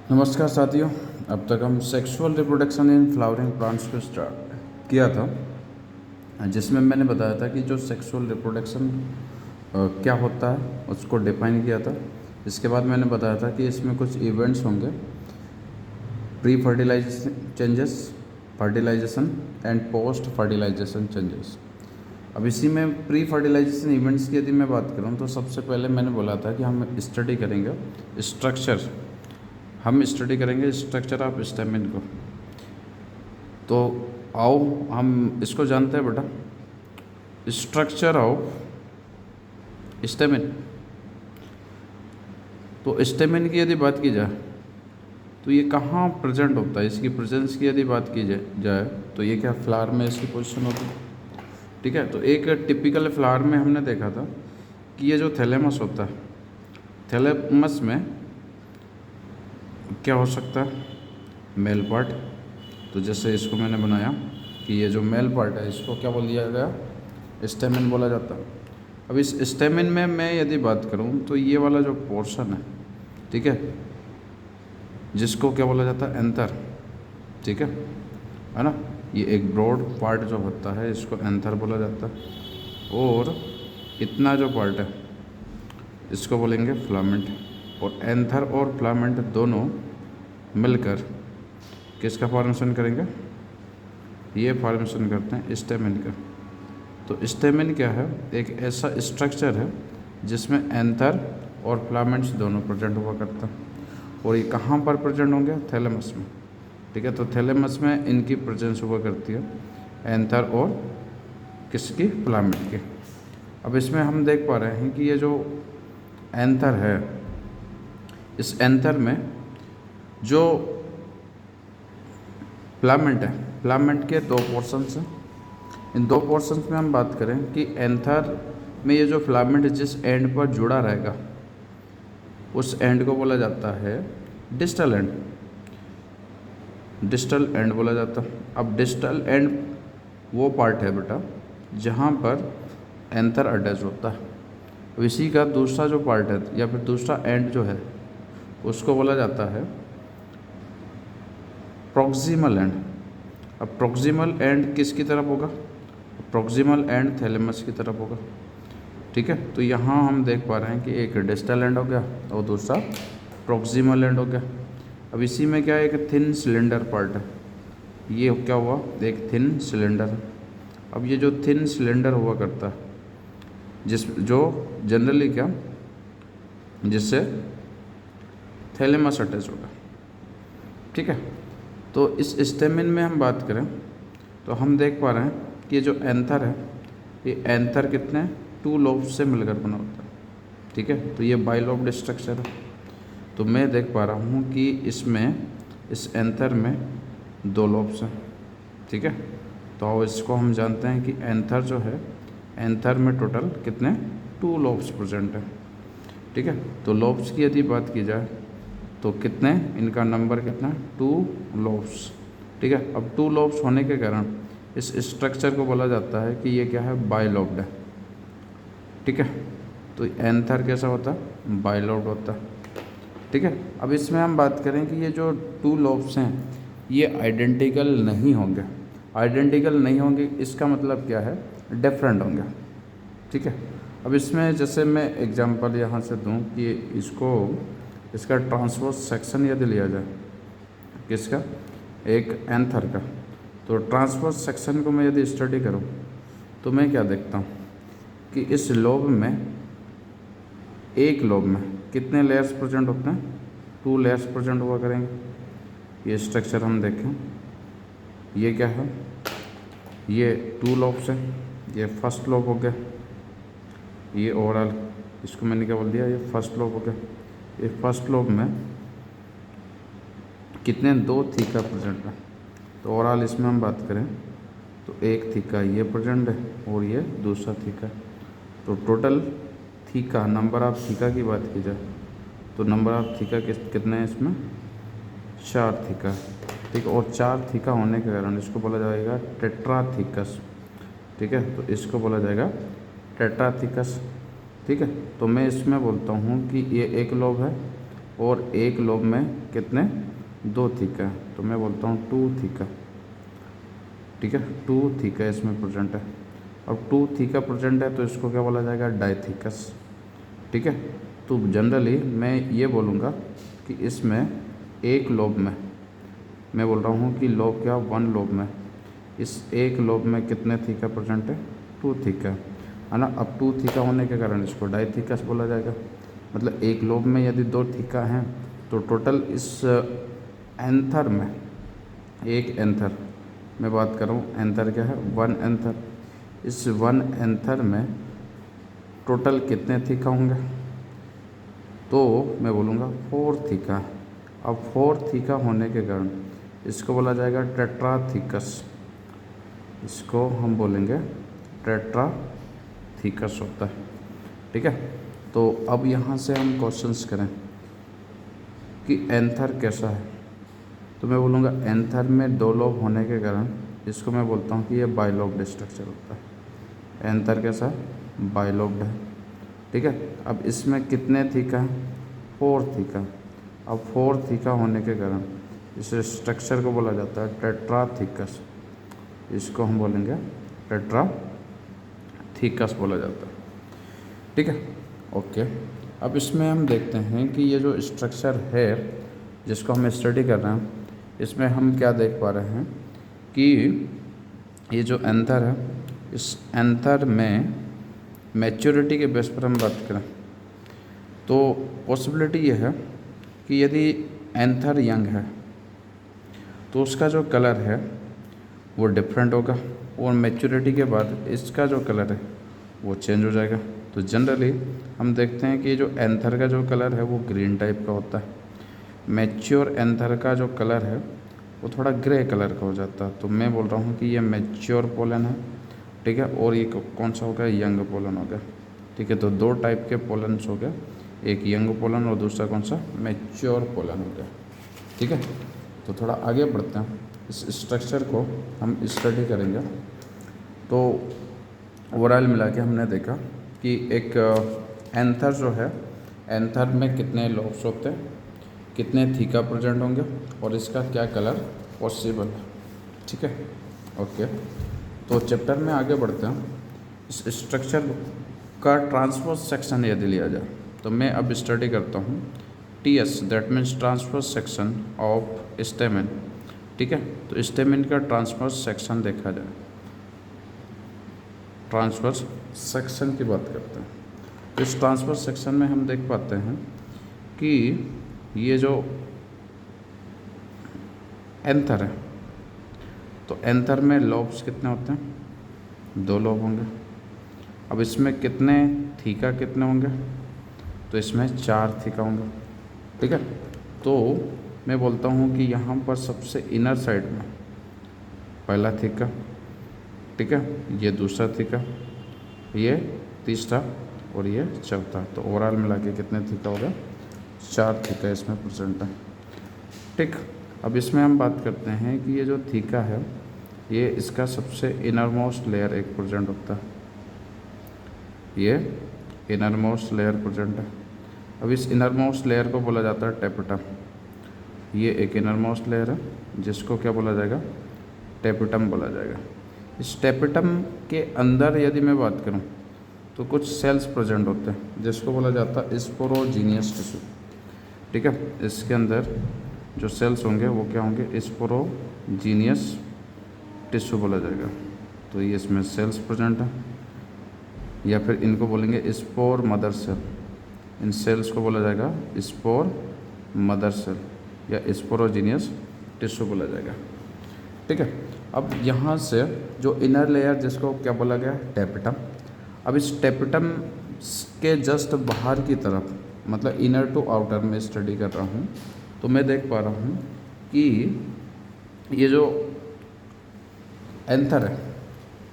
नमस्कार साथियों। अब तक हम sexual reproduction in flowering plants को स्टार्ट किया था, जिसमें मैंने बताया था कि जो सेक्सुअल रिप्रोडक्शन क्या होता है उसको डिफाइन किया था। इसके बाद मैंने बताया था कि इसमें कुछ इवेंट्स होंगे, pre fertilization changes, fertilization and post fertilization changes. अब इसी में प्री फर्टिलाइजेशन इवेंट्स की यदि मैं बात करूं तो सबसे पहले मैंने बोला था कि हम स्टडी करेंगे स्ट्रक्चर, हम स्टडी करेंगे स्ट्रक्चर ऑफ स्टेमिन को। तो आओ हम इसको जानते हैं बेटा, स्ट्रक्चर ऑफ स्टेमिन। तो स्टेमिन की यदि बात की जाए तो ये कहाँ प्रेजेंट होता है, इसकी प्रेजेंस की यदि बात की जाए तो ये क्या फ्लावर में इसकी पोजीशन होती है। ठीक है, तो एक टिपिकल फ्लावर में हमने देखा था कि ये जो थैलेमस होता है, थैलेमस में क्या हो सकता है, मेल पार्ट। तो जैसे इसको मैंने बनाया कि ये जो मेल पार्ट है इसको क्या बोल दिया गया, स्टेमिन बोला जाता है। अब इस स्टेमिन में मैं यदि बात करूं तो ये वाला जो पोर्शन है, ठीक है, जिसको क्या बोला जाता है, एंथर। ठीक है ना। ये एक ब्रॉड पार्ट जो होता है इसको एंथर बोला जाता है, और इतना जो पार्ट है इसको बोलेंगे फिलामेंट। और एंथर और फिलामेंट दोनों मिलकर किसका फॉर्मेशन करेंगे, ये फॉर्मेशन करते हैं स्टेमिन का। तो स्टेमिन क्या है, एक ऐसा स्ट्रक्चर है जिसमें एंथर और फिलामेंट्स दोनों प्रेजेंट हुआ करता है। और ये कहाँ पर प्रेजेंट होंगे, थैलेमस में। ठीक है, तो थैलेमस में इनकी प्रेजेंस हुआ करती है, एंथर और किसकी, फिलामेंट की। अब इसमें हम देख पा रहे हैं कि ये जो एंथर है, इस एंथर में जो फिलामेंट है, फिलामेंट के दो पोर्शंस हैं। इन दो पोर्शंस में हम बात करें कि एंथर में ये जो फिलामेंट जिस एंड पर जुड़ा रहेगा उस एंड को बोला जाता है डिस्टल एंड, डिस्टल एंड बोला जाता है। अब डिस्टल एंड वो पार्ट है बेटा जहाँ पर एंथर अटैच होता है। अब इसी का दूसरा जो पार्ट है या फिर दूसरा एंड जो है उसको बोला जाता है प्रॉक्सिमल एंड। अब प्रॉक्सिमल एंड किसकी तरफ होगा, प्रॉक्सिमल एंड थैलेमस की तरफ होगा। ठीक है, तो यहाँ हम देख पा रहे हैं कि एक डिस्टल एंड हो गया और दूसरा प्रॉक्सिमल एंड हो गया। अब इसी में क्या है, एक थिन सिलेंडर पार्ट है, ये क्या हुआ, एक थिन सिलेंडर है। अब ये जो थिन सिलेंडर हुआ करता है जो जनरली क्या, जिससे थैलेमस अटैच होगा। ठीक है, तो इस स्टेमिन में हम बात करें तो हम देख पा रहे हैं कि ये जो एंथर है, ये एंथर कितने, 2 लोब्स से मिलकर बना होता है। ठीक है, तो ये बाइलोब्ड स्ट्रक्चर है। तो मैं देख पा रहा हूँ कि इसमें, इस एंथर में 2 लोब्स हैं। ठीक है, तो इसको हम जानते हैं कि एंथर जो है, एंथर में टोटल कितने, 2 लोब्स प्रेजेंट है। ठीक है, तो लोब्स की यदि बात की जाए तो कितने, इनका नंबर कितना, 2 लोब्स। ठीक है, अब 2 लोब्स होने के कारण इस स्ट्रक्चर को बोला जाता है कि ये क्या है, बाइलोब्ड है। ठीक है, तो एंथर कैसा होता है, बाइलोब्ड होता है। ठीक है, अब इसमें हम बात करें कि ये जो 2 लोब्स हैं ये आइडेंटिकल नहीं होंगे। आइडेंटिकल नहीं होंगे इसका मतलब क्या है, डिफरेंट होंगे। ठीक है, अब इसमें जैसे मैं एग्जांपल यहाँ से दूँ कि इसका ट्रांसवर्स सेक्शन यदि लिया जाए, किसका, एक एंथर का, तो ट्रांसवर्स सेक्शन को मैं यदि स्टडी करूँ तो मैं क्या देखता हूँ कि इस लोब में, एक लोब में कितने लेयर्स प्रेजेंट होते हैं, 2 लेयर्स प्रेजेंट हुआ करेंगे। ये स्ट्रक्चर हम देखें, ये क्या है, ये 2 लोब्स है, ये फर्स्ट लोब हो गया, ये ओवरऑल, इसको मैंने क्या बोल दिया, ये फर्स्ट लोब हो गया। ये फर्स्ट लोब में कितने, 2 थीका प्रेजेंट है। तो ओवरऑल इसमें हम बात करें तो एक थीका ये प्रेजेंट है और ये दूसरा थीका। तो total theca, number of theca की बात की जाए तो नंबर ऑफ थीका कितने हैं इसमें, 4 थीका। ठीक है, और 4 थीका होने के कारण इसको बोला जाएगा टेट्राथीकस। ठीक है, तो इसको बोला जाएगा टेट्राथीकस। ठीक है, तो मैं इसमें बोलता हूँ कि ये एक लोब है और एक लोब में कितने 2 थीका है, तो मैं बोलता हूँ 2 थीका। ठीक है, 2 थीका इसमें प्रेजेंट है। अब 2 थीका प्रेजेंट है तो इसको क्या बोला जाएगा, डाइथीकस। ठीक है, तो जनरली मैं ये बोलूँगा कि इसमें एक लोब में, मैं बोल रहा हूँ कि लोब क्या 1 लोब में, इस एक लोब में कितने थीका प्रेजेंट है, 2 थीका है ना। अब 2 थीका होने के कारण इसको डाइथीकस बोला जाएगा। मतलब एक लोब में यदि 2 थीका हैं तो टोटल इस एंथर में, एक एंथर मैं बात कर रहा हूँ, एंथर क्या है 1 एंथर, इस 1 एंथर में टोटल कितने थीका होंगे, तो मैं बोलूँगा 4 थीका। अब 4 थीका होने के कारण इसको बोला जाएगा टेट्राथीकस, इसको हम बोलेंगे टेट्राथीकस होता है। ठीक है, तो अब यहाँ से हम क्वेश्चंस करें कि एंथर कैसा है, तो मैं बोलूँगा एंथर में 2 लोब होने के कारण इसको मैं बोलता हूँ कि ये बाइलोब्ड स्ट्रक्चर होता है। एंथर कैसा है, बाइलोब्ड है। ठीक है, अब इसमें कितने थीका है, 4 थीका। अब 4 थीका होने के कारण इस स्ट्रक्चर को बोला जाता है टेट्राथीकस, इसको हम बोलेंगे टेट्राथीकस बोला जाता है। ठीक है, ओके। अब इसमें हम देखते हैं कि ये जो स्ट्रक्चर है जिसको हम स्टडी कर रहे हैं, इसमें हम क्या देख पा रहे हैं कि ये जो एंथर है, इस एंथर में मैच्योरिटी के बेस पर हम बात करें तो पॉसिबिलिटी ये है कि यदि एंथर यंग है तो उसका जो कलर है वो डिफरेंट होगा, और मैच्योरिटी के बाद इसका जो कलर है वो चेंज हो जाएगा। तो जनरली हम देखते हैं कि जो एंथर का जो कलर है वो ग्रीन टाइप का होता है, मैच्योर एंथर का जो कलर है वो थोड़ा ग्रे कलर का हो जाता है। तो मैं बोल रहा हूँ कि ये मैच्योर पोलन है। ठीक है, और ये कौन सा हो गया, यंग पोलन हो गया। ठीक है, तो 2 टाइप के पोलन्स हो गए, एक यंग पोलन और दूसरा कौन सा, मैच्योर पोलन हो गया। ठीक है, तो थोड़ा आगे बढ़ते हैं, इस स्ट्रक्चर को हम स्टडी करेंगे। तो ओवरऑल मिला के हमने देखा कि एक एंथर जो है, एंथर में कितने लोब्स होते हैं, कितने थीका प्रेजेंट होंगे और इसका क्या कलर पॉसिबल है। ठीक है, ओके। तो चैप्टर में आगे बढ़ते हैं। इस स्ट्रक्चर का ट्रांसवर्स सेक्शन यदि लिया जाए तो मैं अब स्टडी करता हूँ TS, that means transverse section of stamen. ठीक है, तो स्टेमेन का ट्रांसवर्स सेक्शन देखा जाए, ट्रांसवर्स सेक्शन की बात करते हैं। तो इस ट्रांसवर्स सेक्शन में हम देख पाते हैं कि ये जो एंथर है, तो एंथर में लोब्स कितने होते हैं, 2 लोब होंगे। अब इसमें कितने थीका कितने होंगे, तो इसमें 4 थीका होंगे। ठीक है, तो मैं बोलता हूँ कि यहाँ पर सबसे इनर साइड में पहला थीका, ठीक है, ये दूसरा थीका, ये तीसरा और ये चौथा। तो ओवरऑल मिला के कितने थीका हो गया, 4 थीका इसमें प्रेजेंट है। ठीक, अब इसमें हम बात करते हैं कि ये जो थीका है ये इसका सबसे इनरमोस्ट लेयर एक प्रेजेंट होता है, ये इनरमोस्ट लेयर प्रेजेंट है। अब इस इनरमोस्ट लेयर को बोला जाता है टेपिटम। ये एक इनरमोस्ट लेयर है जिसको क्या बोला जाएगा, टेपिटम बोला जाएगा। इस टेपिटम के अंदर यदि मैं बात करूं तो कुछ सेल्स प्रेजेंट होते हैं जिसको बोला जाता है स्पोरोजीनियस टिश्यू। ठीक है, इसके अंदर जो सेल्स होंगे वो क्या होंगे, स्पोरोजीनियस टिश्यू बोला जाएगा। तो ये इसमें सेल्स प्रेजेंट है, या फिर इनको बोलेंगे स्पोर मदर सेल। इन सेल्स को बोला जाएगा स्पोर मदर सेल या स्पोरोजीनियस टिश्यू बोला जाएगा। ठीक है, अब यहाँ से जो इनर लेयर जिसको क्या बोला गया, टेपिटम। अब इस टेपिटम के जस्ट बाहर की तरफ, मतलब इनर टू आउटर में स्टडी कर रहा हूँ, तो मैं देख पा रहा हूँ कि ये जो एंथर है,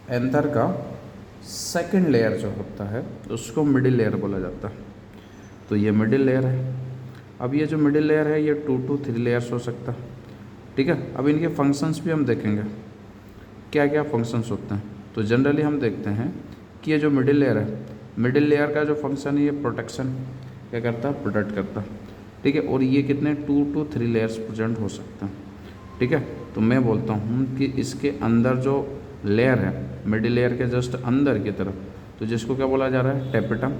एंथर का सेकंड लेयर जो होता है उसको मिडिल लेयर बोला जाता है। तो ये मिडिल लेयर है। अब ये जो मिडिल लेयर है ये 2 to 3 लेयर्स हो सकता है। ठीक है, अब इनके फंक्शंस भी हम देखेंगे क्या क्या फंक्शंस होते हैं। तो जनरली हम देखते हैं कि ये जो मिडिल लेयर है, मिडिल लेयर का जो फंक्शन है ये प्रोटेक्शन क्या करता है, प्रोटेक्ट करता है। ठीक है, और ये कितने 2 to 3 लेयर्स प्रेजेंट हो सकते हैं। ठीक है, तो मैं बोलता हूँ कि इसके अंदर जो लेयर है, मिडिल लेयर के जस्ट अंदर की तरफ, तो जिसको क्या बोला जा रहा है, टेपिटम।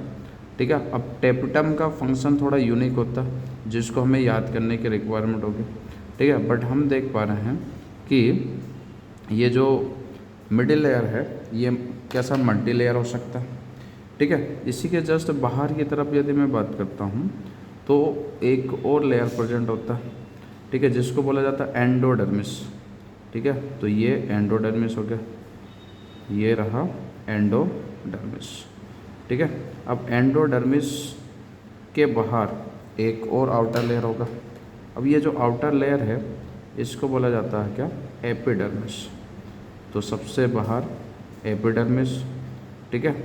ठीक है, अब टेपिटम का फंक्शन थोड़ा यूनिक होता है जिसको हमें याद करने की रिक्वायरमेंट होगी। ठीक है, बट हम देख पा रहे हैं कि ये जो मिडिल लेयर है ये कैसा मल्टी लेयर हो सकता है। ठीक है, इसी के जस्ट बाहर की तरफ यदि मैं बात करता हूँ तो एक और लेयर प्रेजेंट होता है। ठीक है, जिसको बोला जाता है एंडोडर्मिस। ठीक है, तो ये एंडोडर्मिस हो गया, ये रहा एंडोडर्मिस। ठीक है, अब एंडोडर्मिस के बाहर एक और आउटर लेयर होगा। अब ये जो आउटर लेयर है इसको बोला जाता है क्या, एपिडर्मिस। तो सबसे बाहर एपिडर्मिस। ठीक है,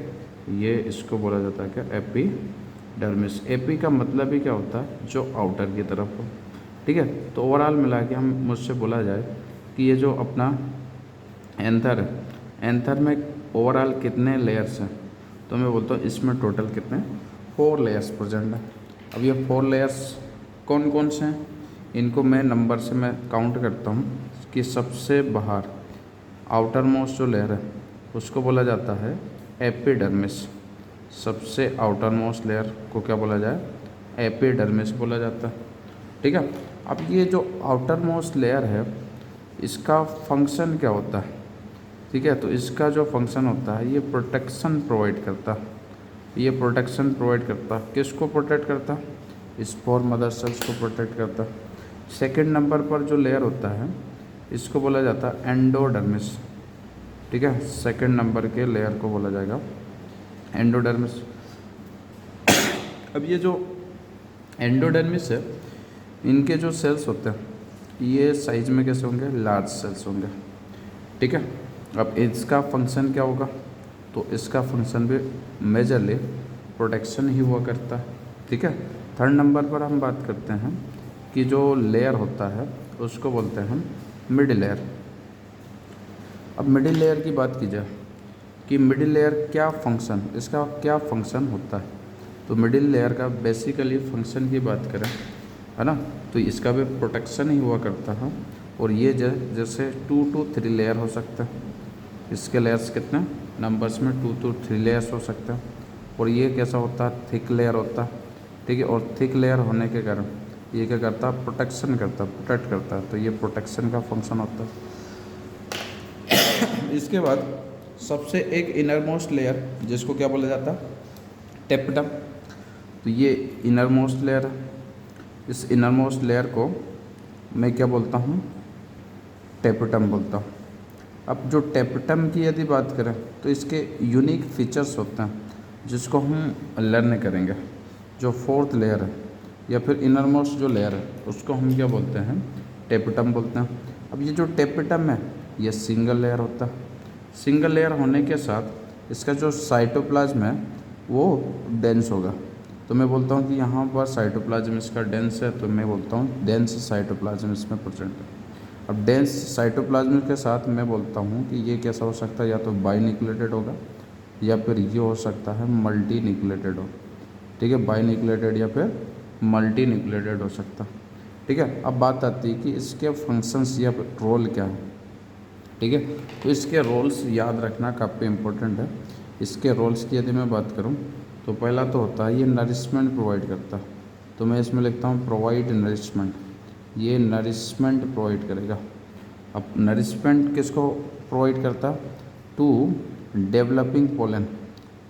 ये इसको बोला जाता है क्या, एपिडर्मिस। एपी का मतलब ही क्या होता है, जो आउटर की तरफ हो। ठीक है, तो ओवरऑल मिला के हम मुझसे बोला जाए कि ये जो अपना एंथर है, एंथर में ओवरऑल कितने लेयर्स हैं, तो मैं बोलता हूँ इसमें टोटल कितने 4 लेयर्स प्रेजेंट हैं। अब ये 4 लेयर्स कौन कौन से हैं, इनको मैं नंबर से मैं काउंट करता हूँ कि सबसे बाहर आउटर मोस्ट जो लेयर है उसको बोला जाता है एपिडर्मिस। सबसे आउटर मोस्ट लेयर को क्या बोला जाए, एपिडर्मिस बोला जाता है। ठीक है, अब ये जो आउटर मोस्ट लेयर है इसका फंक्शन क्या होता है। ठीक है, तो इसका जो फंक्शन होता है ये प्रोटेक्शन प्रोवाइड करता है। ये प्रोटेक्शन प्रोवाइड करता है, किसको प्रोटेक्ट करता है, स्पोर मदर सेल्स को प्रोटेक्ट करता है। सेकंड नंबर पर जो लेयर होता है इसको बोला जाता है एंडोडर्मिस। ठीक है, सेकंड नंबर के लेयर को बोला जाएगा एंडोडर्मिस। अब ये जो एंडोडर्मिस है इनके जो सेल्स होते हैं ये साइज में कैसे होंगे, लार्ज सेल्स होंगे। ठीक है, अब इसका फंक्शन क्या होगा, तो इसका फंक्शन भी मेजरली प्रोटेक्शन ही हुआ करता है। ठीक है, थर्ड नंबर पर हम बात करते हैं कि जो लेयर होता है उसको बोलते हैं मिडिल लेयर। अब मिडिल लेयर की बात की जाए कि मिडिल लेयर क्या फंक्शन, इसका क्या फंक्शन होता है, तो मिडिल लेयर का बेसिकली फंक्शन की बात करें, है ना, तो इसका भी प्रोटेक्शन ही हुआ करता है। और ये जैसे 2 to 3 लेयर हो सकता है, इसके लेयर्स कितने नंबर्स में 2 to 3 लेयर्स हो सकते हैं। और ये कैसा होता है, थिक लेयर होता है। ठीक है, और थिक लेयर होने के कारण ये क्या करता है, प्रोटेक्शन करता है, प्रोटेक्ट करता है। तो ये प्रोटेक्शन का फंक्शन होता है। इसके बाद सबसे एक इनर मोस्ट लेयर जिसको क्या बोला जाता है, टेपिटम। तो ये इनर मोस्ट लेयर है, इस इनर मोस्ट लेयर को मैं क्या बोलता हूँ, टेपिटम बोलता हूँ। अब जो टेपिटम की यदि बात करें तो इसके यूनिक फीचर्स होते हैं जिसको हम लर्न करेंगे। जो फोर्थ लेयर है या फिर इनर मोस्ट जो लेयर है उसको हम क्या बोलते हैं, टेपिटम बोलते हैं। अब ये जो टेपिटम है ये सिंगल लेयर होता है। सिंगल लेयर होने के साथ इसका जो साइटोप्लाज्म है वो डेंस होगा। तो मैं बोलता हूँ कि यहाँ पर साइटोप्लाज्म इसका डेंस है, तो मैं बोलता हूँ डेंस साइटोप्लाज्म इसमें प्रेजेंट है। अब डेंस साइटोप्लाज्म के साथ मैं बोलता हूँ कि ये कैसा हो सकता है, या तो बाई न्यूक्लिएटेड होगा या फिर ये हो सकता है मल्टी न्यूक्लिएटेड हो। ठीक है, बाई न्यूक्लिएटेड या फिर मल्टी न्यूक्लिएटेड हो सकता है। ठीक है, अब बात आती है कि इसके फंक्शंस या रोल क्या है। ठीक है, तो इसके रोल्स याद रखना काफ़ी इम्पोर्टेंट है। इसके रोल्स की यदि मैं बात करूं तो पहला तो होता है ये नरिशमेंट प्रोवाइड करता है। तो मैं इसमें लिखता हूं प्रोवाइड नरिशमेंट, ये नरिशमेंट प्रोवाइड करेगा। अब नरिशमेंट किसको प्रोवाइड करता है, टू डेवलपिंग पोलन।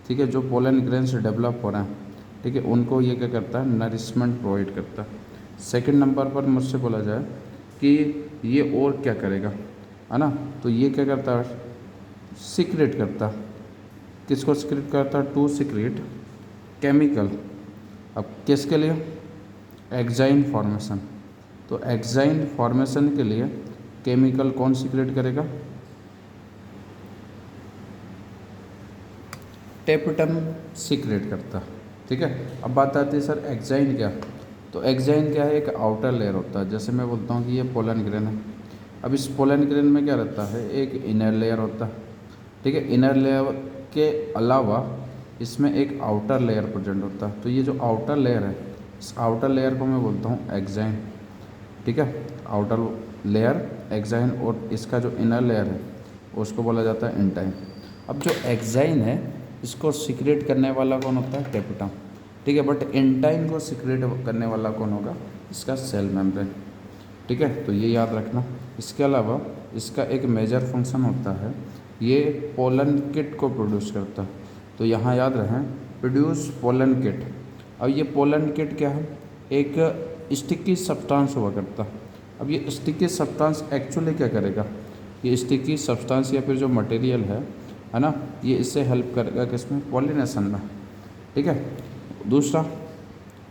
ठीक है, जो पोलन ग्रेन से डेवलप हो रहे हैं, ठीक है, उनको ये क्या करता है, नरिशमेंट प्रोवाइड करता है। सेकंड नंबर पर मुझसे बोला जाए कि ये और क्या करेगा, है ना, तो ये क्या करता है, सीक्रेट करता है। किसको सीक्रेट करता है, टू सीक्रेट केमिकल। अब किसके लिए, एग्जाइन फॉर्मेशन। तो एग्जाइन फॉर्मेशन के लिए केमिकल कौन सीक्रेट करेगा, टेपिटम सीक्रेट करता है। ठीक है, अब बात आती है सर एग्जाइन क्या, तो एग्जाइन क्या है, एक आउटर लेयर होता है। जैसे मैं बोलता हूँ कि ये पोलन ग्रेन है। अब इस पोलन ग्रेन में क्या रहता है, एक इनर लेयर होता है। ठीक है, इनर लेयर के अलावा इसमें एक आउटर लेयर प्रेजेंट होता है। तो ये जो आउटर लेयर है इस आउटर लेयर को मैं बोलता हूँ एक्साइन, ठीक है, आउटर लेयर एक्साइन, और इसका जो इनर लेयर है उसको बोला जाता है इंटाइन। अब जो एक्साइन है इसको सिक्रेट करने वाला कौन होता है? टेपिटम, ठीक है, बट इंटाइन को सिक्रेट करने वाला कौन होगा? इसका सेल मेम्ब्रेन, ठीक है, तो ये याद रखना। इसके अलावा इसका एक मेजर फंक्शन होता है, ये पोलन किट को प्रोड्यूस करता है, तो यहाँ याद रखें प्रोड्यूस पोलन किट। अब ये पोलन किट क्या है? एक स्टिकी सब्सटेंस हुआ करता। अब ये स्टिकी सब्सटेंस एक्चुअली क्या करेगा? ये स्टिकी सब्सटेंस या फिर जो मटेरियल है ना, ये इससे हेल्प करेगा किसमें? पॉलिनेशन में, ठीक है। दूसरा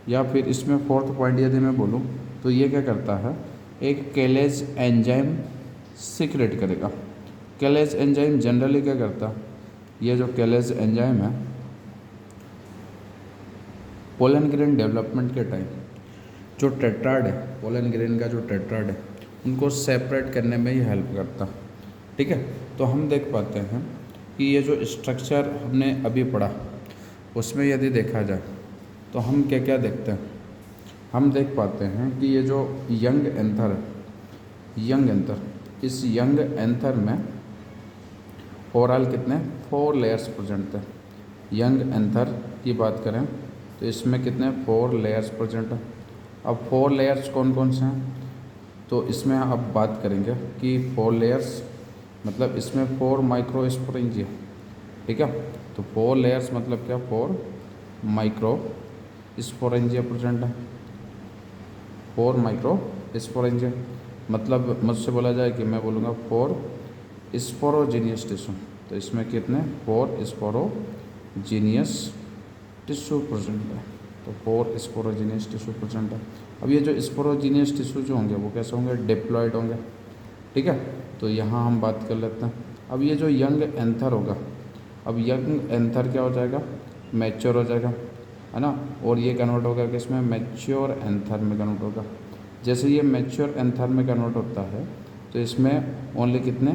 या फिर इसमें फोर्थ पॉइंट यदि मैं बोलूँ तो ये क्या करता है? एक केलेज एंजाइम सीक्रेट करेगा। केलेज एंजाइम जनरली क्या करता है? ये जो केलेज एंजाइम है पोलन ग्रेन डेवलपमेंट के टाइम जो टेट्राड है, पोलन ग्रेन का जो टेट्राड है, उनको सेपरेट करने में ये हेल्प करता, ठीक है। तो हम देख पाते हैं कि ये जो स्ट्रक्चर हमने अभी पढ़ा उसमें यदि देखा जाए तो हम क्या क्या देखते हैं? हम देख पाते हैं कि ये जो यंग एंथर है, यंग एंथर, इस यंग एंथर में ओवरऑल कितने 4 लेयर्स प्रेजेंट थे। यंग एंथर की बात करें तो इसमें कितने 4 लेयर्स प्रेजेंट है। अब 4 लेयर्स कौन कौन से हैं? तो इसमें अब बात करेंगे कि 4 लेयर्स मतलब इसमें 4 माइक्रोस्पोरेंजिया, ठीक है। तो 4 लेयर्स मतलब क्या? 4 माइक्रोस्पोरेंजिया प्रेजेंट है। 4 माइक्रोस्पोरेंजिया मतलब मुझसे बोला जाए कि मैं बोलूँगा 4 स्पोरोजीनियस टिश्यू, तो इसमें कितने 4 स्पोरोजीनियस टिश्यू प्रेजेंट है। तो 4 स्पोरोजीनियस टिश्यू प्रेजेंट है। अब ये जो स्पोरोजीनियस टिश्यू जो होंगे वो कैसे होंगे? डिप्लॉयड होंगे, ठीक है। तो यहाँ हम बात कर लेते हैं। अब ये जो यंग एंथर होगा, अब यंग एंथर क्या हो जाएगा? मैच्योर हो जाएगा, है ना, और ये कन्वर्ट होगा किसमें? मैच्योर एंथर में कन्वर्ट होगा। जैसे ये मैच्योर एंथर में कन्वर्ट होता है तो इसमें ओनली कितने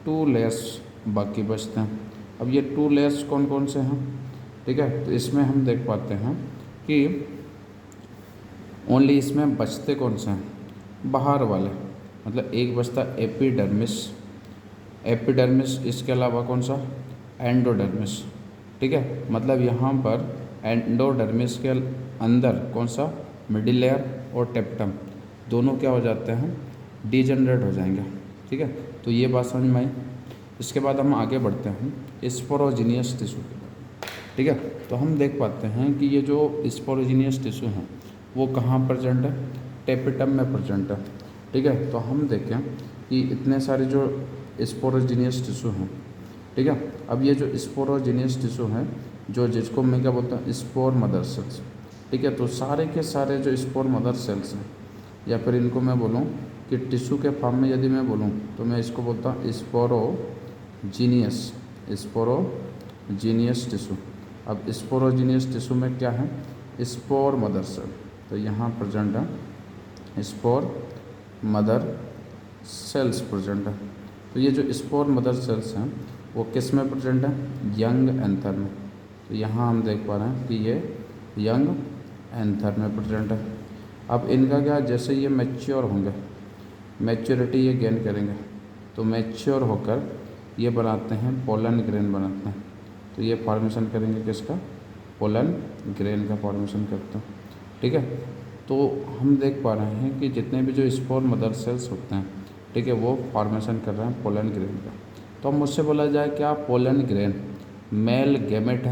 2 लेयर्स बाकी बचते हैं। अब ये 2 लेयर्स कौन कौन से हैं? ठीक है, तो इसमें हम देख पाते हैं कि ओनली इसमें बचते कौन से हैं? बाहर वाले, मतलब एक बचता एपिडर्मिस, एपिडर्मिस, इसके अलावा कौन सा? एंडोडर्मिस, ठीक है। मतलब यहाँ पर एंडोडर्मिस के अंदर कौन सा? मिडिल लेयर और टेप्टम दोनों क्या हो जाते हैं? डिजनरेट हो जाएंगे, ठीक है। तो ये बात समझ में आई। इसके बाद हम आगे बढ़ते हैं स्पोरोजीनियस टिश्यू के बाद, ठीक है। तो हम देख पाते हैं कि ये जो स्पोरोजीनियस टिश्यू हैं वो कहाँ प्रेजेंट है? टेपिटम में प्रेजेंट है, ठीक है। तो हम देखें कि इतने सारे जो स्पोरोजीनियस टिश्यू हैं, ठीक है। अब ये जो स्पोरोजीनियस टिश्यू हैं जो जिसको मैं क्या बोलता हूँ? स्पोर मदर सेल्स, ठीक है। तो सारे के सारे जो स्पोर मदर सेल्स हैं, या फिर इनको मैं बोलूँ कि टिश्यू के फॉर्म में यदि मैं बोलूँ तो मैं इसको बोलता हूँ स्पोरोजीनियस, स्पोरोजीनियस टिश्यू। अब स्पोरोजीनियस टिश्यू में क्या है? स्पोर मदर सेल, तो यहाँ प्रेजेंट है स्पोर मदर सेल्स प्रेजेंट है। तो ये जो स्पोर मदर सेल्स हैं वो किस में प्रेजेंट है? यंग एंथर में। तो यहाँ हम देख पा रहे हैं कि ये यंग एंथर में प्रेजेंट है। अब इनका क्या, जैसे ये मैच्योर होंगे, मैच्योरिटी ये गेन करेंगे, तो मैच्योर होकर ये बनाते हैं पोलन ग्रेन बनाते हैं। तो ये फॉर्मेशन करेंगे किसका? पोलन ग्रेन का फॉर्मेशन करते हैं, ठीक है। तो हम देख पा रहे हैं कि जितने भी जो स्पोर मदर सेल्स होते हैं, ठीक है, वो फॉर्मेशन कर रहे हैं पोलन ग्रेन का। तो अब मुझसे बोला जाए क्या पोलन ग्रेन मेल गैमेट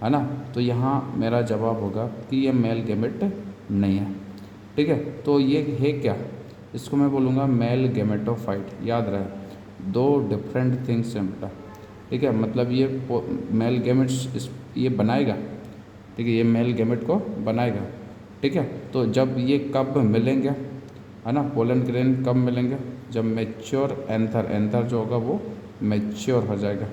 है ना? तो यहाँ मेरा जवाब होगा कि ये मेल गैमेट नहीं है, ठीक है। तो ये है क्या? इसको मैं बोलूँगा मेल गैमेटोफाइट। याद रहे 2 डिफरेंट थिंग्स हैं बेटा, ठीक है। मतलब ये मेल गैमेट्स ये बनाएगा, ठीक है, ये मेल गैमेट को बनाएगा, ठीक है। तो जब ये कब मिलेंगे, है ना, पोलन ग्रेन कब मिलेंगे? जब मैच्योर एंथर जो होगा वो मैच्योर हो जाएगा,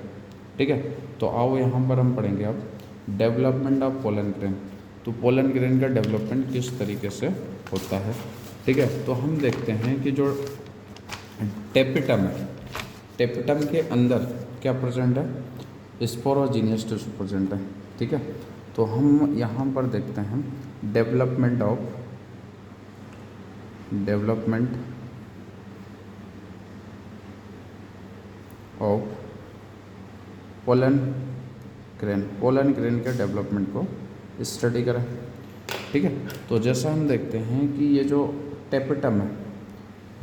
ठीक है। तो आओ यहाँ पर हम पढ़ेंगे अब डेवलपमेंट ऑफ पोलन ग्रेन। तो पोलन ग्रेन का डेवलपमेंट किस तरीके से होता है, ठीक है। तो हम देखते हैं कि जो टेपिटम है, टेपिटम के अंदर क्या प्रेजेंट है? स्पोरोजीनियस टिश्यू प्रेजेंट है, ठीक है। तो हम यहाँ पर देखते हैं डेवलपमेंट ऑफ पोलन ग्रेन के डेवलपमेंट को स्टडी करें। ठीक है, तो जैसा हम देखते हैं कि ये जो टेपिटम है,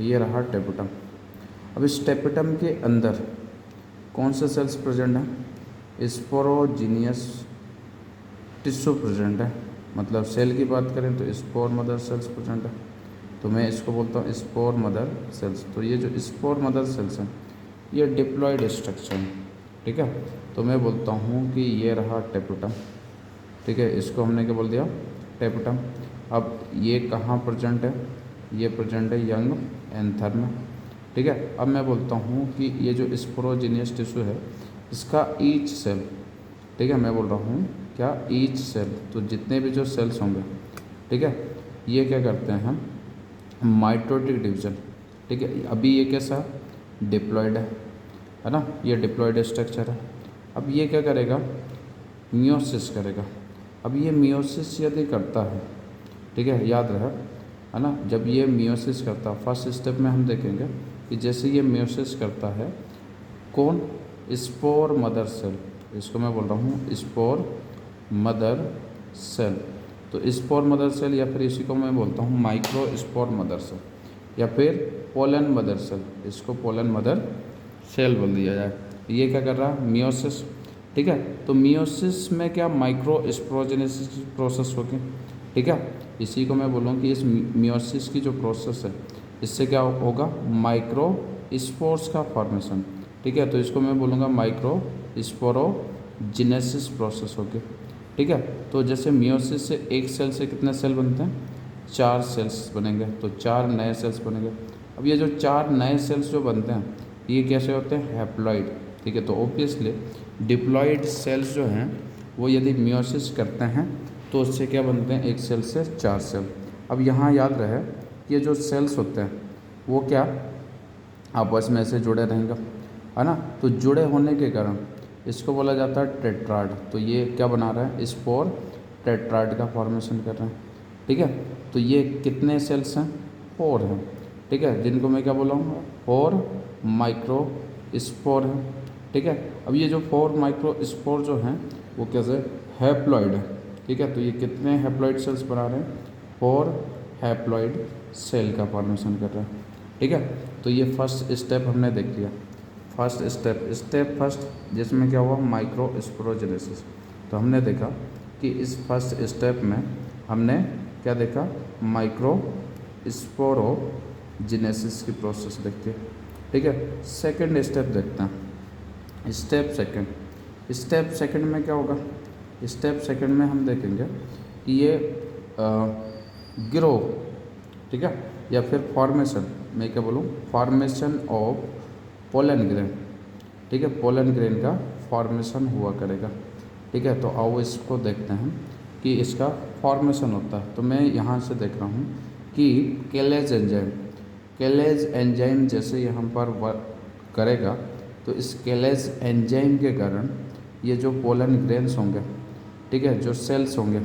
ये रहा टेपिटम। अब इस टेपिटम के अंदर कौन से सेल्स प्रेजेंट हैं? स्पोरोजीनियस टिश्यू प्रेजेंट है। मतलब सेल की बात करें तो स्पोर मदर सेल्स प्रेजेंट है, तो मैं इसको बोलता हूँ स्पोर मदर सेल्स। तो ये जो स्पोर मदर सेल्स हैं ये डिप्लॉयड स्ट्रक्चर है। ठीक है, तो मैं बोलता हूँ कि ये रहा टेपिटम। ठीक है, इसको हमने क्या बोल दिया? टेपिटम। अब ये कहाँ प्रेजेंट है? ये प्रेजेंट है यंग एंथर में। ठीक है, अब मैं बोलता हूँ कि ये जो स्पोरोजीनियस टिश्यू है इसका ईच सेल, ठीक है, मैं बोल रहा हूँ क्या? ईच सेल, तो जितने भी जो सेल्स होंगे, ठीक है, ये क्या करते हैं? Mitotic division. ठीक है, अभी ये कैसा? डिप्लॉयड है ना, ये डिप्लॉयड स्ट्रक्चर है। अब ये क्या करेगा? मियोसिस करेगा। अब ये मियोसिस यदि करता है, ठीक है, याद रहे, है ना, जब ये मियोसिस करता, फर्स्ट स्टेप में हम देखेंगे कि जैसे ये मियोसिस करता है, कौन? स्पोर मदर सेल, इसको मैं बोल रहा हूँ स्पोर मदर सेल। तो स्पोर मदर सेल या फिर इसी को मैं बोलता हूँ माइक्रो स्पोर मदर सेल या फिर पोलन मदर सेल, इसको पोलन मदर सेल बोल दिया जाए। ये क्या कर रहा है? मियोसिस। ठीक है, तो मियोसिस में क्या? माइक्रो स्पोरोजेनेसिस प्रोसेस होगी। ठीक है, इसी को मैं बोलूँ कि इस मियोसिस की जो प्रोसेस है इससे क्या होगा? माइक्रो स्पोर्स का फॉर्मेशन। ठीक है, तो इसको मैं बोलूँगा माइक्रो स्पोरोजेनेसिस प्रोसेस होगी। ठीक है, तो जैसे मियोसिस से एक सेल से कितने सेल बनते हैं? 4 सेल्स बनेंगे, तो 4 नए सेल्स बनेंगे। अब ये जो 4 नए सेल्स जो बनते हैं ये कैसे होते हैं? हैप्लॉइड। ठीक है, तो ऑब्वियसली डिप्लॉयड सेल्स जो हैं वो यदि मियोसिस करते हैं तो उससे क्या बनते हैं? एक सेल से 4 सेल। अब यहाँ याद रहे कि ये जो सेल्स होते हैं वो क्या? आपस में ऐसे जुड़े रहेंगे, है ना, तो जुड़े होने के कारण इसको बोला जाता है टेट्राड। तो ये क्या बना रहा है? स्पोर टेट्राड का फॉर्मेशन कर रहे हैं। ठीक है, तो ये कितने सेल्स हैं? 4 हैं। ठीक है, जिनको मैं क्या बोलूँगा? 4 माइक्रो स्पोर है। ठीक है, अब ये जो 4 माइक्रो स्पोर जो हैं वो कैसे? हैप्लॉइड है। ठीक है, तो ये कितने हैप्लॉइड सेल्स बना रहे हैं? 4 हैप्लॉइड सेल का फॉर्मेशन कर रहे हैं। ठीक है, तो ये फर्स्ट स्टेप हमने देख लिया। फर्स्ट स्टेप फर्स्ट जिसमें क्या हुआ? Micro sporogenesis. तो हमने देखा कि इस फर्स्ट स्टेप में हमने क्या देखा? माइक्रो स्पोरोजेनेसिस की प्रोसेस देखी। ठीक है, सेकंड स्टेप देखते हैं। स्टेप सेकंड में क्या होगा? स्टेप सेकंड में हम देखेंगे कि ये ग्रो, ठीक है, या फिर फॉर्मेशन, मैं क्या बोलूँ? Formation of pollen grain. ठीक है, पोलन ग्रेन का फॉर्मेशन हुआ करेगा। ठीक है, तो आओ इसको देखते हैं कि इसका फॉर्मेशन होता है। तो मैं यहाँ से देख रहा हूँ कि केलेज एंजाइम जैसे यहाँ पर वर्क करेगा तो इस केलेज एंजाइम के कारण ये जो पोलन ग्रेन्स होंगे, ठीक है, जो सेल्स होंगे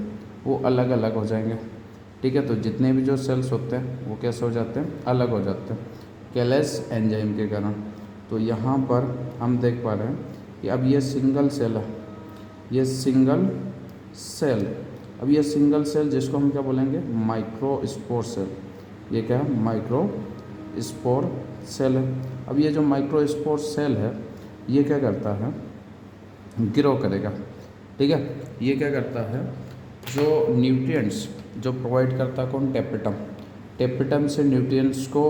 वो अलग अलग हो जाएंगे। ठीक है, तो जितने भी जो सेल्स होते हैं वो कैसे हो जाते हैं? अलग हो जाते हैं केलेज एंजाइम के कारण। तो यहाँ पर हम देख पा रहे हैं कि अब ये सिंगल सेल है, ये सिंगल सेल। अब ये सिंगल सेल जिसको हम क्या बोलेंगे? Microspore cell. ये क्या है? माइक्रो स्पोर सेल है। अब ये जो माइक्रो स्पोर सेल है ये क्या करता है? ग्रो करेगा। ठीक है, ये क्या करता है? जो न्यूट्रिएंट्स जो प्रोवाइड करता है कौन? टेपिटम। टेपिटम से न्यूट्रिएंट्स को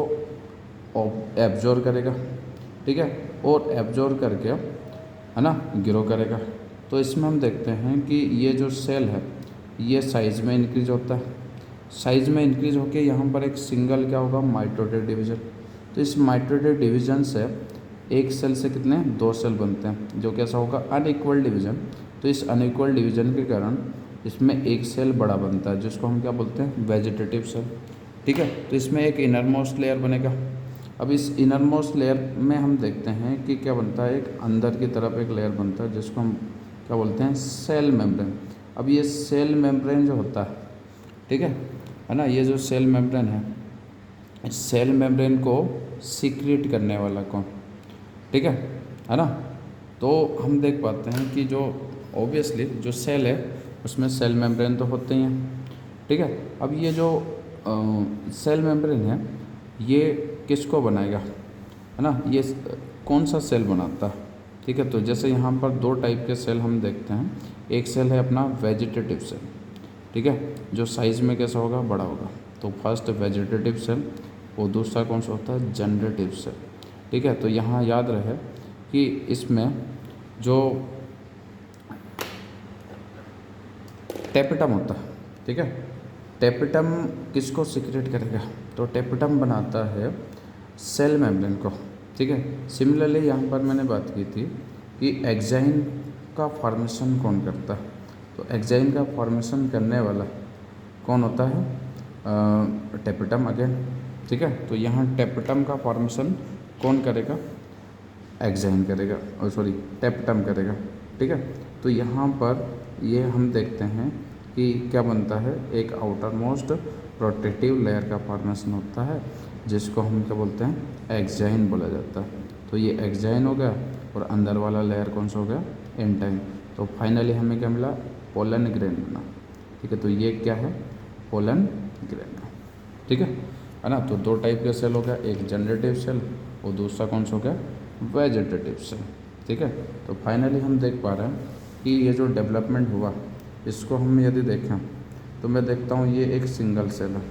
एब्जॉर्ब करेगा। ठीक है, और एब्जॉर्ब करके, है ना, ग्रो करेगा। तो इसमें हम देखते हैं कि ये जो सेल है ये साइज़ में इंक्रीज होता है। साइज़ में इंक्रीज होकर यहाँ पर एक सिंगल क्या होगा? Mitotic division. तो इस माइटोटिक डिवीज़न से एक सेल से कितने? 2 सेल बनते हैं, जो कैसा होगा? Unequal division. तो इस अनइक्वल डिवीज़न के कारण इसमें एक सेल बड़ा बनता है जिसको हम क्या बोलते हैं? Vegetative cell. ठीक है, तो इसमें एक इनरमोस्ट लेयर बनेगा। अब इस इनरमोस्ट लेयर में हम देखते हैं कि क्या बनता है? एक अंदर की तरफ एक लेयर बनता है जिसको हम क्या बोलते हैं? Cell membrane. अब ये सेल मेम्ब्रेन जो होता है, ठीक है ना, ये जो सेल मेम्ब्रेन है, इस सेल मेम्ब्रेन को सीक्रेट करने वाला कौन, ठीक है ना। तो हम देख पाते हैं कि जो ऑब्वियसली जो सेल है उसमें सेल मेम्ब्रेन तो होते ही हैं, ठीक है। अब ये जो सेल मेम्ब्रेन है ये किसको बनाएगा, है ना, ये कौन सा सेल बनाता है, ठीक है। तो जैसे यहाँ पर दो टाइप के सेल हम देखते हैं, एक सेल है अपना वेजिटेटिव सेल, ठीक है, जो साइज़ में कैसा होगा, बड़ा होगा। तो फर्स्ट वेजिटेटिव सेल, और दूसरा कौन सा होता है, जनरेटिव सेल, ठीक है। तो यहाँ याद रहे कि इसमें जो टेपिटम होता है, ठीक है, टेपिटम किसको सीक्रेट करेगा, तो टेपिटम बनाता है सेल मेम्ब्रेन को, ठीक है। सिमिलरली यहाँ पर मैंने बात की थी कि एक्साइन का फॉर्मेशन कौन करता है, तो एक्साइन का फॉर्मेशन करने वाला कौन होता है, टेपिटम अगेन, ठीक है। तो यहाँ टेपिटम का फॉर्मेशन कौन करेगा, एक्साइन करेगा, और सॉरी टेपिटम करेगा, ठीक है। तो यहाँ पर ये हम देखते हैं कि क्या बनता है, एक आउटर मोस्ट प्रोटेक्टिव लेयर का फॉर्मेशन होता है जिसको हम क्या बोलते हैं, एक्साइन बोला जाता है। तो ये एक्साइन हो गया, और अंदर वाला लेयर कौन सा हो गया, एंटाइन। तो फाइनली हमें क्या मिला, पोलन ग्रेन बना, ठीक है। तो ये क्या है, पोलन ग्रेन है, ठीक है ना। तो दो टाइप के सेल हो गया, एक जनरेटिव सेल और दूसरा कौन सा हो गया, वेजिटेटिव सेल, ठीक है। तो फाइनली हम देख पा रहे हैं कि ये जो डेवलपमेंट हुआ इसको हम यदि देखें तो मैं देखता हूँ ये एक सिंगल सेल है,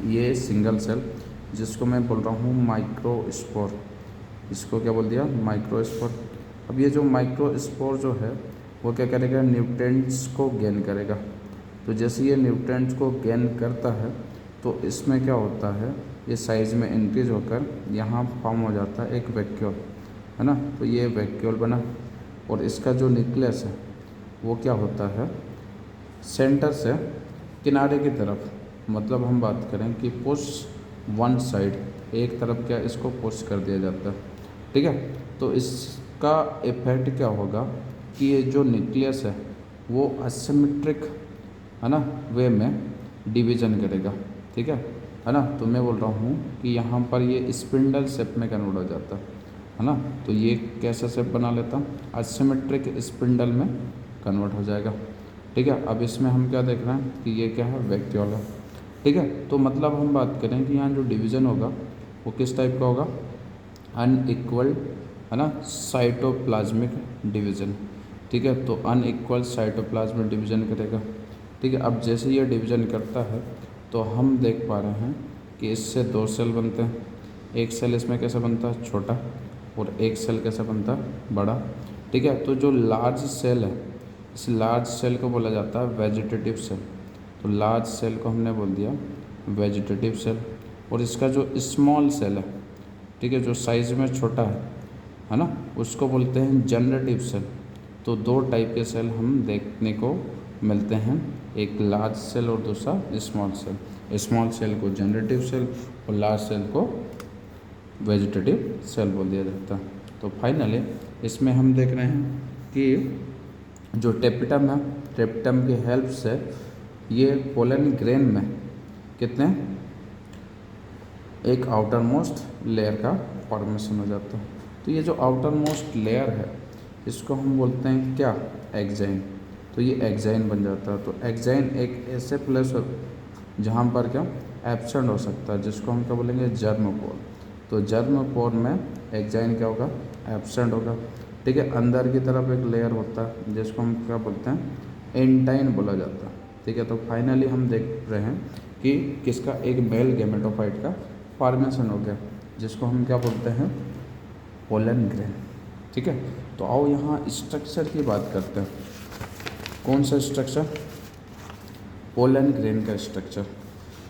ये सिंगल सेल जिसको मैं बोल रहा हूँ माइक्रोस्पोर, इसको क्या बोल दिया, माइक्रोस्पोर। अब ये जो माइक्रोस्पोर जो है वो क्या करेगा, न्यूट्रिएंट्स को गेन करेगा। तो जैसे ये न्यूट्रिएंट्स को गेन करता है तो इसमें क्या होता है, ये साइज़ में इंक्रीज होकर यहाँ फॉर्म हो जाता है एक वैक्यूल, है ना। तो ये वैक्यूल बना, और इसका जो न्यूक्लियस है वो क्या होता है, सेंटर से किनारे की तरफ, मतलब हम बात करें कि पुश वन साइड, एक तरफ क्या इसको पुश कर दिया जाता है, ठीक है। तो इसका इफेक्ट क्या होगा कि ये जो न्यूक्लियस है वो असिमेट्रिक, है ना, वे में डिवीज़न करेगा, ठीक है ना। तो मैं बोल रहा हूँ कि यहाँ पर ये स्पिंडल शेप में कन्वर्ट हो जाता है ना। तो ये कैसा शेप बना लेता, असिमेट्रिक स्पिंडल में कन्वर्ट हो जाएगा, ठीक है। अब इसमें हम क्या देख रहे हैं कि ये क्या है, वैक्यूल है, ठीक है। तो मतलब हम बात करें कि यहाँ जो डिवीज़न होगा वो किस टाइप का होगा, अनइक्वल, है ना, साइटोप्लाज्मिक डिवीज़न, ठीक है। तो अनइक्वल साइटोप्लाज्मिक डिवीज़न करेगा, ठीक है। अब जैसे ये डिवीज़न करता है तो हम देख पा रहे हैं कि इससे दो सेल बनते हैं, एक सेल इसमें कैसा बनता है, छोटा, और एक सेल कैसा बनता है, बड़ा, ठीक है। तो जो लार्ज सेल है, इस लार्ज सेल को बोला जाता है वेजिटेटिव सेल। तो लार्ज सेल को हमने बोल दिया वेजिटेटिव सेल, और इसका जो स्मॉल सेल है, ठीक है, जो साइज़ में छोटा है ना, उसको बोलते हैं जनरेटिव सेल। तो दो टाइप के सेल हम देखने को मिलते हैं, एक लार्ज सेल और दूसरा स्मॉल सेल। स्मॉल सेल को जनरेटिव सेल और लार्ज सेल को वेजिटेटिव सेल बोल दिया जाता है। तो फाइनली इसमें हम देख रहे हैं कि जो टेपिटम है, टेपिटम की हेल्प से ये पोलन ग्रेन में कितने, एक आउटर मोस्ट लेयर का फॉर्मेशन हो जाता है। तो ये जो आउटर मोस्ट लेयर है इसको हम बोलते हैं क्या, एक्साइन। तो ये एक्साइन बन जाता है। तो एक्साइन एक ऐसे प्लेस जहाँ पर क्या एब्सेंट हो सकता है, जिसको हम क्या बोलेंगे, जर्म पोर। तो जर्म पोर में एक्साइन क्या होगा, एब्सेंट होगा, ठीक है। अंदर की तरफ एक लेयर होता है जिसको हम क्या बोलते हैं, एंटाइन बोला जाता है, ठीक है। तो फाइनली हम देख रहे हैं कि किसका, एक मेल गैमेटोफाइट का फॉर्मेशन हो गया जिसको हम क्या बोलते हैं, पोलन ग्रेन, ठीक है। तो आओ यहाँ स्ट्रक्चर की बात करते हैं। कौन सा स्ट्रक्चर, पोलन ग्रेन का स्ट्रक्चर।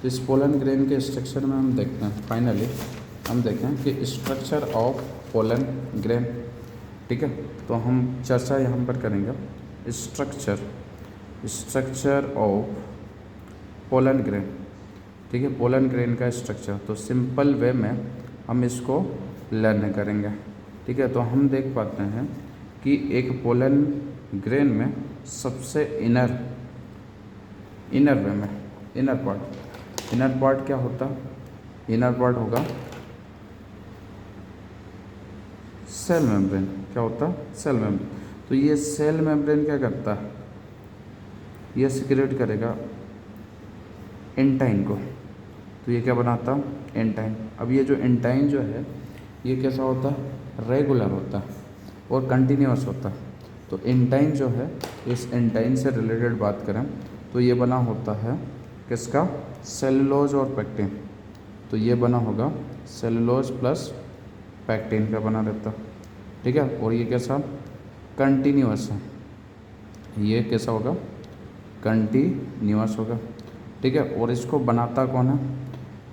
तो इस पोलन ग्रेन के स्ट्रक्चर में हम देखते हैं, फाइनली हम देखें कि स्ट्रक्चर ऑफ पोलन ग्रेन, ठीक है। तो हम चर्चा यहाँ पर करेंगे स्ट्रक्चर ऑफ पोलन ग्रेन, ठीक है, पोलन ग्रेन का स्ट्रक्चर। तो सिंपल वे में हम इसको लर्न करेंगे, ठीक है। तो हम देख पाते हैं कि एक पोलन ग्रेन में सबसे इनर वे में, इनर पार्ट क्या होता है? इनर पार्ट होगा सेल मेम्ब्रेन। क्या होता है? Cell membrane. तो ये सेल मेम्ब्रेन क्या करता है? ये सिक्रेट करेगा एंटाइन को। तो ये क्या बनाता? एंटाइन। अब ये जो एंटाइन जो है ये कैसा होता है? रेगुलर होता है और कंटिन्यूअस होता है। तो एंटाइन जो है, इस एंटाइन से रिलेटेड बात करें तो ये बना होता है किसका? सेलुलोज और पैक्टिन। तो ये बना होगा सेलुलोज प्लस पैक्टिन का बना रहता, ठीक है। और ये कैसा? कंटिन्यूअस है। ये कैसा होगा? कंटिन्यूअस होगा, ठीक है। और इसको बनाता कौन है?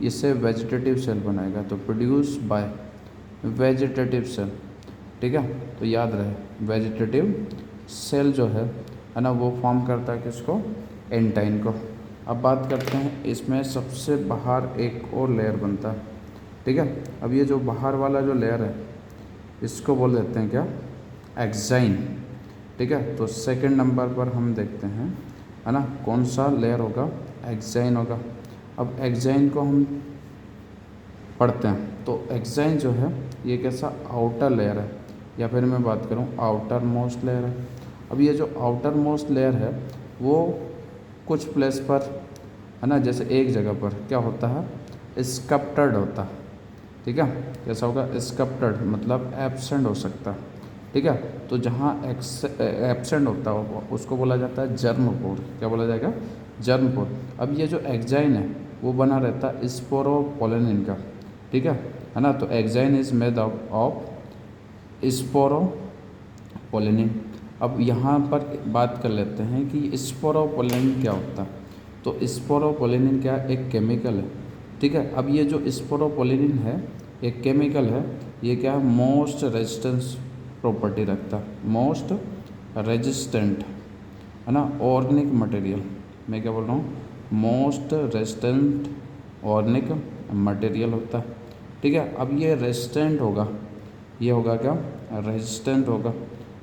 इससे वेजिटेटिव सेल बनाएगा। तो प्रोड्यूस बाय वेजिटेटिव सेल, ठीक है। तो याद रहे वेजिटेटिव सेल जो है ना, वो फॉर्म करता है किसको? एंटाइन को। अब बात करते हैं इसमें सबसे बाहर एक और लेयर बनता है, ठीक है। अब ये जो बाहर वाला जो लेयर है इसको बोल देते हैं क्या? एक्साइन, ठीक है। तो सेकंड नंबर पर हम देखते हैं, है ना, कौन सा लेयर होगा? एक्साइन होगा। अब एक्साइन को हम पढ़ते हैं। तो एक्साइन जो है ये कैसा? आउटर लेयर है, या फिर मैं बात करूँ आउटर मोस्ट लेयर है। अब ये जो आउटर मोस्ट लेयर है वो कुछ प्लेस पर, है ना, जैसे एक जगह पर क्या होता है? स्कप्टर्ड होता है, ठीक है। कैसा होगा? स्कप्टर्ड मतलब एब्सेंट हो सकता है, ठीक है। तो जहाँ एब्सेंट होता है उसको बोला जाता है जर्म पोर। क्या बोला जाएगा? जर्म पोर। अब ये जो एक्साइन है वो बना रहता है स्पोरोपोलेनिन का, ठीक है ना। तो exine is made of sporopollenin. अब यहाँ पर बात कर लेते हैं कि स्पोरोपोलेनिन क्या होता है। तो स्पोरोपोलेनिन क्या? एक केमिकल है, ठीक है। अब ये जो स्पोरोपोलेनिन है एक केमिकल है, ये क्या? मोस्ट रेजिस्टेंस प्रॉपर्टी रखता है, मोस्ट रेजिस्टेंट, है ना, ऑर्गेनिक मटेरियल। मैं क्या बोल रहा हूँ? मोस्ट रेजिस्टेंट ऑर्गेनिक मटेरियल होता है, ठीक है। अब ये रेजिस्टेंट होगा, ये होगा क्या? रेजिस्टेंट होगा।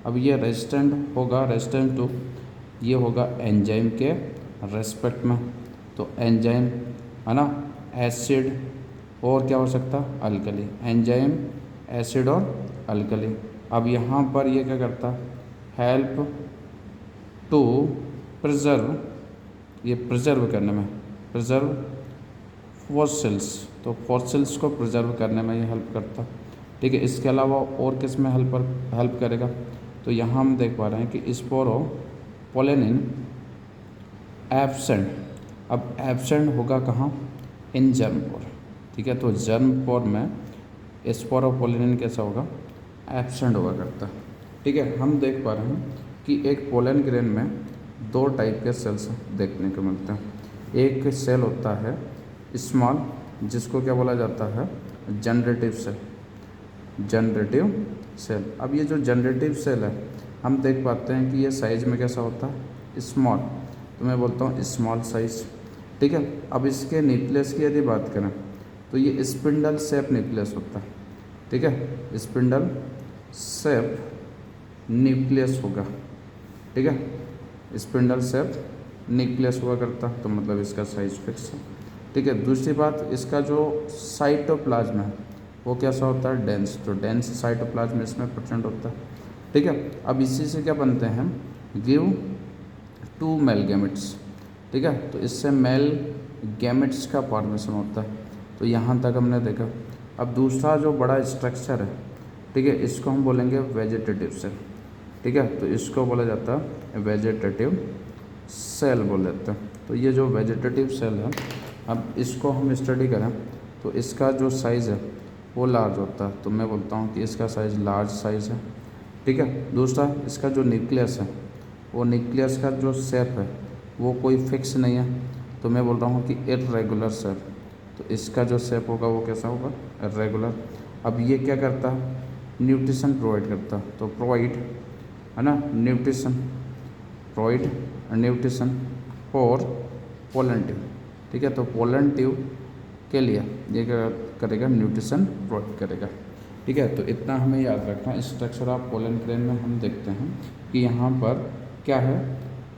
अब ये रेजिस्टेंट होगा, रेजिस्टेंट टू, ये होगा एंजाइम के रेस्पेक्ट में। तो एंजाइम, है ना, एसिड और क्या हो सकता? अल्कली। एंजाइम, एसिड और अल्कली। अब यहाँ पर ये क्या करता? हेल्प टू प्रिजर्व, ये प्रिजर्व करने में, प्रिजर्व फॉसिल्स। तो फॉसिल्स को प्रिजर्व करने में ये हेल्प करता, ठीक है। इसके अलावा और किस में हेल्प करेगा? तो यहाँ हम देख पा रहे हैं कि स्पोरोपोलेनिन एब्सेंट। अब एब्सेंट होगा कहाँ? इन जर्म पोर, ठीक है। तो जर्म पोर में स्पोरोपोलेनिन कैसा होगा? एब्सेंट होगा करता, ठीक है। हम देख पा रहे हैं कि एक पोलन ग्रेन में दो टाइप के सेल्स देखने को मिलते हैं। एक सेल होता है स्मॉल, जिसको क्या बोला जाता है? Generative cell, generative cell. अब ये जो जनरेटिव सेल है हम देख पाते हैं कि ये साइज़ में कैसा होता है? स्मॉल। तो मैं बोलता हूँ स्मॉल साइज़, ठीक है। अब इसके न्यूक्लियस की यदि बात करें तो ये स्पिंडल शेप न्यूक्लियस होता है, ठीक है। स्पिंडल शेप न्यूक्लियस होगा, ठीक है। स्पिंडल शेप न्यूक्लियस हुआ करता, तो मतलब इसका साइज फिक्स है, ठीक है। दूसरी बात, इसका जो साइटोप्लाज्म है वो कैसा होता है? डेंस। तो डेंस साइटोप्लाज्म इसमें प्रेजेंट होता है, ठीक है। अब इसी से क्या बनते हैं? गिव टू मेल गैमेट्स, ठीक है। तो इससे मेल गैमेट्स का फॉर्मेशन होता है। तो यहाँ तक हमने देखा। अब दूसरा जो बड़ा स्ट्रक्चर है, ठीक है, इसको हम बोलेंगे वेजिटेटिव सेल, ठीक है। तो इसको बोला जाता है वेजिटेटिव सेल बोल देते हैं। तो ये जो वेजिटेटिव सेल है, अब इसको हम स्टडी करें तो इसका जो साइज़ है वो लार्ज होता है। तो मैं बोलता हूँ कि इसका साइज़ लार्ज साइज़ है, ठीक है। दूसरा, इसका जो न्यूक्लियस है वो न्यूक्लियस का जो शेप है वो कोई फिक्स नहीं है। तो मैं बोल रहा हूँ कि इर्रेगुलर शेप। तो इसका जो शेप होगा वो कैसा होगा? इर्रेगुलर। अब ये क्या करता है? न्यूट्रिशन प्रोवाइड करता है। तो प्रोवाइड, है ना, nutrition, provide nutrition for pollen tube, ठीक है। तो पोलन ट्यूब के लिए ये क्या करेगा? न्यूट्रिशन प्रोवाइड करेगा, ठीक है। तो इतना हमें याद रखना। स्ट्रक्चर ऑफ पोलन ग्रेन में हम देखते हैं कि यहाँ पर क्या है?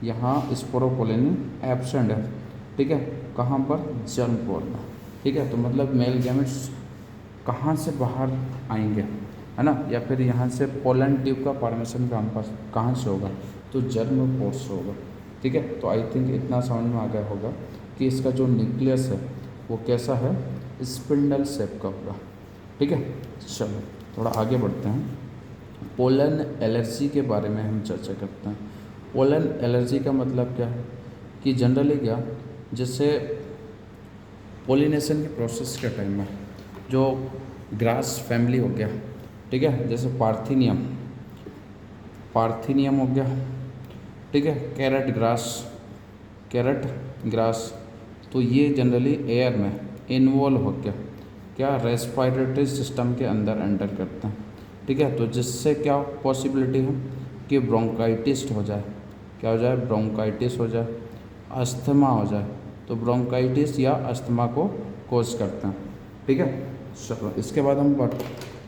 यहाँ स्पोरोपोलिनी एब्सेंट है, ठीक है, कहाँ पर, जर्म पोल में, ठीक है। तो मतलब मेल गैमेट्स कहाँ से बाहर आएंगे, है ना, या फिर यहाँ से पोलन ट्यूब का फॉर्मेशन कहाँ से होगा, तो जर्म पोर्ट से होगा, ठीक है। तो आई थिंक इतना समझ में आ गया होगा कि इसका जो न्यूक्लियस है वो कैसा है, स्पिंडल शेप का होगा, ठीक है। चलो थोड़ा आगे बढ़ते हैं, पोलन एलर्जी के बारे में हम चर्चा करते हैं। पोलन एलर्जी का मतलब क्या है कि जनरली क्या, जैसे पोलिनेशन के प्रोसेस के टाइम में जो ग्रास फैमिली हो गया, ठीक है, जैसे पार्थिनियम हो गया, ठीक है, कैरेट ग्रास, तो ये जनरली एयर में इन्वॉल्व हो गया, क्या, रेस्पिरेटरी सिस्टम के अंदर एंटर करते हैं, ठीक है। तो जिससे क्या पॉसिबिलिटी है कि ब्रोंकाइटिस हो जाए, क्या हो जाए, ब्रोंकाइटिस हो जाए, अस्थमा हो जाए, तो ब्रोंकाइटिस या अस्थमा को कोज करते हैं, ठीक है। चलो इसके बाद हम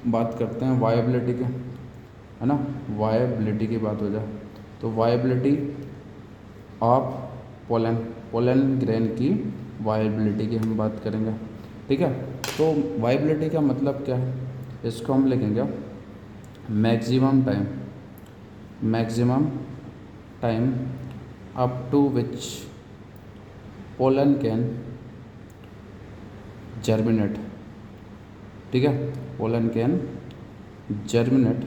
बात करते हैं वायबिलिटी के, है ना, वायबिलिटी की बात हो जाए तो वायबिलिटी ऑफ पोलन ग्रेन की वायबिलिटी की हम बात करेंगे, ठीक है। तो वायबिलिटी का मतलब क्या है, इसको हम लिखेंगे maximum time up to which pollen can germinate, ठीक है, pollen can germinate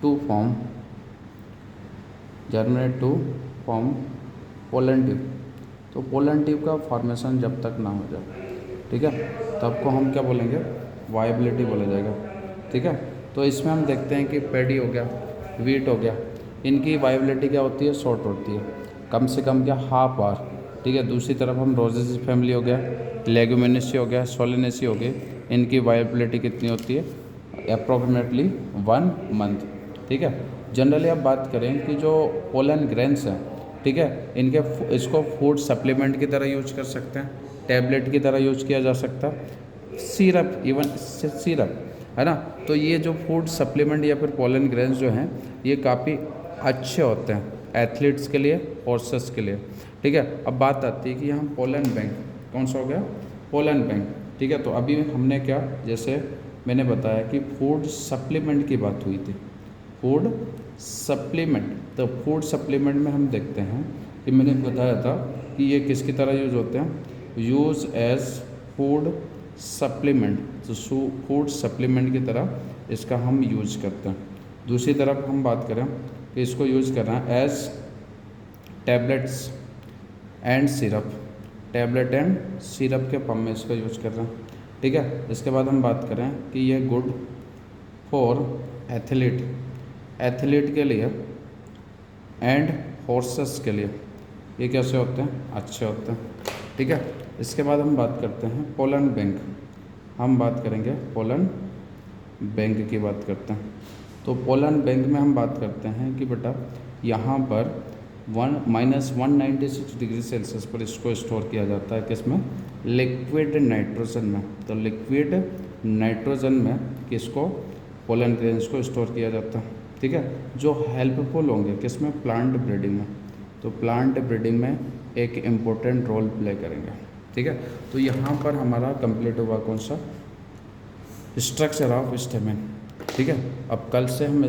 to form pollen tube. तो पोलन ट्यूब का फॉर्मेशन जब तक ना हो जाए, ठीक है, तब को हम क्या बोलेंगे, वायबिलिटी बोला जाएगा, ठीक है। तो इसमें हम देखते हैं कि पैडी हो गया, वीट हो गया, इनकी वायबिलिटी क्या होती है, शॉर्ट होती है, कम से कम क्या, हाफ आवर, ठीक है। दूसरी तरफ हम रोजेसी फैमिली हो गया, लेगुमिनेसी हो गया, सोलेनेसी हो गई, इनकी वायबिलिटी कितनी होती है, अप्रॉक्सीमेटली 1 मंथ, ठीक है। जनरली अब बात करें कि जो पोलन ग्रेन्स हैं, ठीक है, इसको फूड सप्लीमेंट की तरह यूज कर सकते हैं, टैबलेट की तरह यूज किया जा सकता है, सिरप, इवन सिरप, है ना। तो ये जो फूड सप्लीमेंट या फिर पोलन ग्रेन्स जो हैं ये काफ़ी अच्छे होते हैं एथलीट्स के लिए, हॉर्सेस के लिए, ठीक है। अब बात आती है कि यहाँ पोलन बैंक कौन सा हो गया, पोलन बैंक, ठीक है। तो अभी हमने क्या, जैसे मैंने बताया कि फूड सप्लीमेंट की बात हुई थी, फूड सप्लीमेंट, तो फूड सप्लीमेंट में हम देखते हैं कि मैंने बताया था कि ये किसकी तरह यूज होते हैं, यूज़ एज फूड सप्लीमेंट, तो फूड सप्लीमेंट की तरह इसका हम यूज करते हैं। दूसरी तरफ हम बात करें कि इसको यूज करना है as tablets and syrup, tablet and syrup के फॉर्म में इसका यूज कर रहे हैं, ठीक है। इसके बाद हम बात करें कि ये गुड फॉर एथलीट के लिए एंड हॉर्सेस के लिए ये कैसे होते हैं, अच्छे होते हैं, ठीक है। इसके बाद हम बात करते हैं पोलन बैंक, हम बात करेंगे पोलन बैंक की बात करते हैं। तो पोलन बैंक में हम बात करते हैं कि बेटा यहाँ पर -196 डिग्री सेल्सियस पर इसको स्टोर किया जाता है, किसमें, लिक्विड नाइट्रोजन में। तो लिक्विड नाइट्रोजन में किसको, पोलन ग्रेन्स को स्टोर किया जाता है, ठीक है, जो हेल्पफुल होंगे किसमें, प्लांट ब्रीडिंग में। तो प्लांट ब्रीडिंग में एक इम्पोर्टेंट रोल प्ले करेंगे, ठीक है। तो यहाँ पर हमारा कंप्लीट हुआ कौन सा, स्ट्रक्चर ऑफ स्टेमेन, ठीक है। अब कल से हम